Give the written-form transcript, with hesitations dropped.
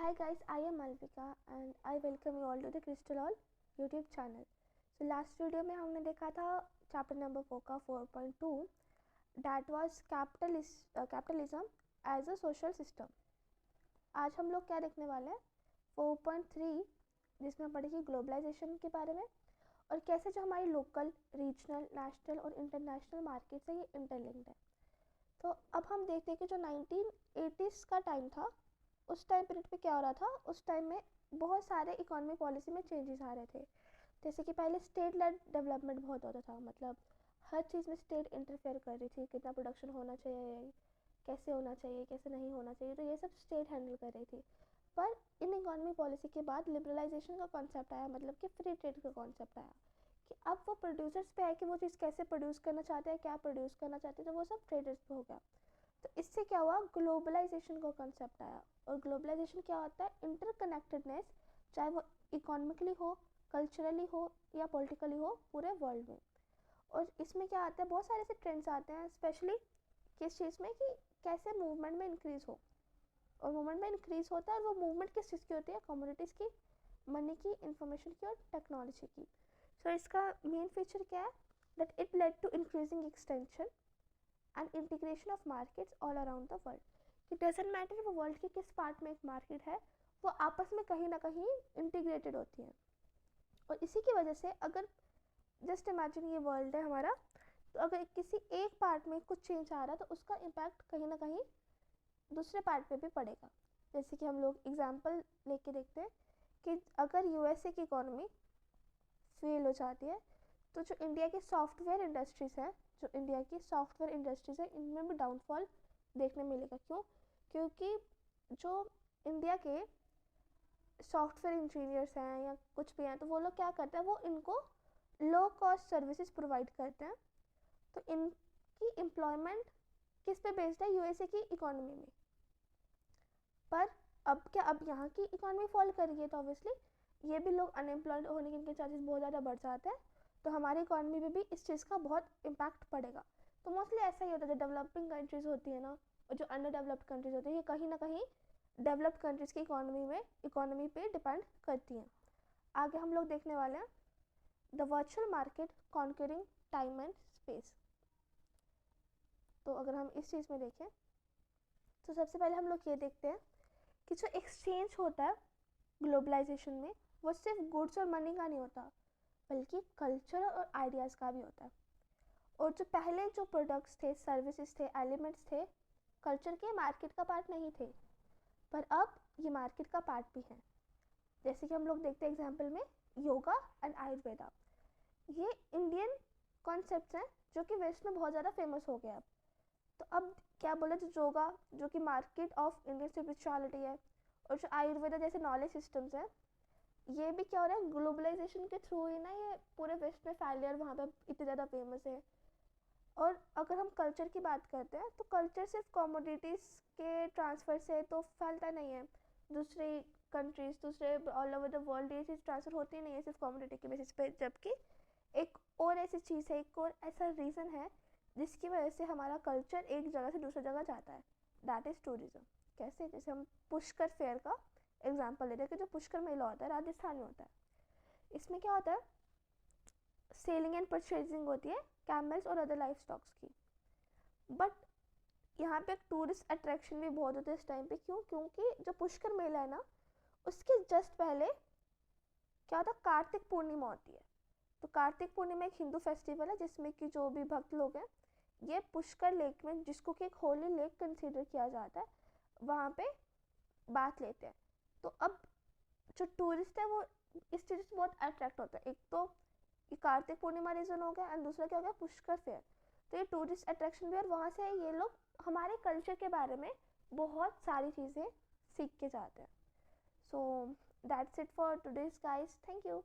Hi guys, I am Malvika and I welcome you all to the Crystal Hall YouTube channel. So last video में हमने देखा था chapter number 4 का 4.2 that was capitalism as a social system. आज हम लोग क्या देखने वाले हैं 4.3 जिसमें हम पढ़ेंगे ग्लोबलाइजेशन के बारे में और कैसे जो हमारी लोकल, रीजनल, नेशनल और इंटरनेशनल मार्केट है ये इंटरलिंक्ड है. तो अब हम देखते हैं कि जो 1980s का टाइम था उस टाइम पीरियड पे क्या हो रहा था. उस टाइम में बहुत सारे इकोनॉमी पॉलिसी में चेंजेस आ रहे थे. जैसे कि पहले स्टेट लेड डेवलपमेंट बहुत होता था, मतलब हर चीज़ में स्टेट इंटरफेयर कर रही थी. कितना प्रोडक्शन होना चाहिए, कैसे होना चाहिए, कैसे नहीं होना चाहिए, तो ये सब स्टेट हैंडल कर रही थी. पर इन इकोनॉमी पॉलिसी के बाद लिबरलाइजेशन का कॉन्सेप्ट आया, मतलब कि फ्री ट्रेड का कॉन्सेप्ट आया कि अब वो प्रोड्यूसर्स पे है कि वो चीज़ कैसे प्रोड्यूस करना चाहते हैं, क्या प्रोड्यूस करना चाहते हैं, तो वो सब ट्रेडर्स पे हो गया. तो इससे क्या हुआ, ग्लोबलाइजेशन का कॉन्सेप्ट आया. और ग्लोबलाइजेशन क्या होता है, इंटरकनेक्टेडनेस, चाहे वो इकोनॉमिकली हो, कल्चरली हो या पॉलिटिकली हो, पूरे वर्ल्ड में. और इसमें क्या आता है, बहुत सारे ऐसे ट्रेंड्स आते हैं स्पेशली किस चीज़ में कि कैसे मूवमेंट में इंक्रीज़ हो. और मूवमेंट में इंक्रीज़ होता है और वो मूवमेंट किस चीज़ की होती है, कम्युनिटीज़ की, मनी की, इंफॉर्मेशन की और टेक्नोलॉजी की. सो इसका मेन फीचर क्या है, that it led to increasing extension and integration of markets all around the world. It doesn't matter वो वर्ल्ड के किस पार्ट में एक मार्केट है, वो आपस में कहीं ना कहीं इंटीग्रेटेड होती हैं. और इसी की वजह से अगर जस्ट इमेजिन ये वर्ल्ड है हमारा, तो अगर किसी एक पार्ट में कुछ चेंज आ रहा है तो उसका इम्पैक्ट कहीं ना कहीं दूसरे पार्ट पे भी पड़ेगा. जैसे कि हम लोग एग्जांपल लेके देखते हैं कि अगर यूएसए की इकोनॉमी फेल हो जाती है तो जो इंडिया की सॉफ्टवेयर इंडस्ट्रीज़ हैं, इनमें भी डाउनफॉल देखने मिलेगा. क्यों? क्योंकि जो इंडिया के सॉफ्टवेयर इंजीनियर्स हैं या कुछ भी हैं, तो वो लोग क्या करते हैं, वो इनको लो कॉस्ट सर्विसेज प्रोवाइड करते हैं. तो इनकी एम्प्लॉयमेंट किस पे बेस्ड है, यूएसए की इकोनॉमी में. पर अब यहाँ की इकोनॉमी फॉल कर रही है तो ऑब्वियसली ये भी लोग अनएम्प्लॉयड होने के इनके चांसेस बहुत ज़्यादा बढ़ जाते हैं. तो हमारी इकोनॉमी में भी इस चीज़ का बहुत इम्पैक्ट पड़ेगा. तो मोस्टली ऐसा ही होता है, जो डेवलपिंग कंट्रीज़ होती है ना और जो अंडर डेवलप्ड कंट्रीज़ होती है, ये कहीं ना कहीं डेवलप्ड कंट्रीज़ की इकोनॉमी पे डिपेंड करती हैं. आगे हम लोग देखने वाले हैं the virtual market conquering time and space. तो अगर हम इस चीज़ में देखें तो सबसे पहले हम लोग ये देखते हैं कि जो एक्सचेंज होता है ग्लोबलाइजेशन में, वो सिर्फ गुड्स और मनी का नहीं होता, बल्कि कल्चर और आइडियाज़ का भी होता है. और जो पहले जो प्रोडक्ट्स थे, सर्विसेज थे, एलिमेंट्स थे, कल्चर के मार्केट का पार्ट नहीं थे, पर अब ये मार्केट का पार्ट भी हैं. जैसे कि हम लोग देखते हैं एग्जाम्पल में योगा एंड आयुर्वेदा. ये इंडियन कॉन्सेप्ट्स हैं जो कि वेस्ट में बहुत ज़्यादा फेमस हो गए अब. तो अब क्या बोले, जो योगा जो कि मार्केट ऑफ इंडियन स्पिरिचुअलिटी है, और जो आयुर्वेदा जैसे नॉलेज सिस्टम्स हैं, ये भी क्या हो रहा है, ग्लोबलाइजेशन के थ्रू ही ना ये पूरे वेस्ट में फैल रहा है, वहाँ पे इतने ज़्यादा फेमस है. और अगर हम कल्चर की बात करते हैं तो कल्चर सिर्फ कमोडिटीज़ के ट्रांसफ़र से तो फैलता नहीं है. दूसरी कंट्रीज़, दूसरे ऑल ओवर द वर्ल्ड ये चीज़ ट्रांसफ़र होती नहीं है सिर्फ कमोडिटी के बेसिस पे. जबकि एक और ऐसी चीज़ है, एक और ऐसा रीज़न है जिसकी वजह से हमारा कल्चर एक जगह से दूसरी जगह जाता है, दैट इज़ टूरिज़्म. कैसे? जैसे हम पुष्कर फेयर का एग्जाम्पल लेते हैं कि जो पुष्कर मेला होता है राजस्थान में होता है. इसमें क्या होता है, सेलिंग एंड परचेजिंग होती है कैमल्स और अदर लाइफ स्टॉक्स की. बट यहाँ पे एक टूरिस्ट अट्रैक्शन भी बहुत होता है इस टाइम पे. क्यों? क्योंकि जो पुष्कर मेला है ना, उसके जस्ट पहले क्या होता है, कार्तिक पूर्णिमा होती है. तो कार्तिक पूर्णिमा एक हिंदू फेस्टिवल है जिसमें कि जो भी भक्त लोग हैं ये पुष्कर लेक में, जिसको कि एक होली लेक कंसीडर किया जाता है, वहाँ पे बात लेते हैं. तो अब जो टूरिस्ट है वो इस चीज़ से बहुत अट्रैक्ट होता है. एक तो ये कार्तिक पूर्णिमा रीज़न हो गया एंड दूसरा क्या हो गया, पुष्कर फेयर. तो ये टूरिस्ट अट्रैक्शन भी, और वहाँ से ये लोग हमारे कल्चर के बारे में बहुत सारी चीज़ें सीख के जाते हैं. So that's it for today's guys. Thank you.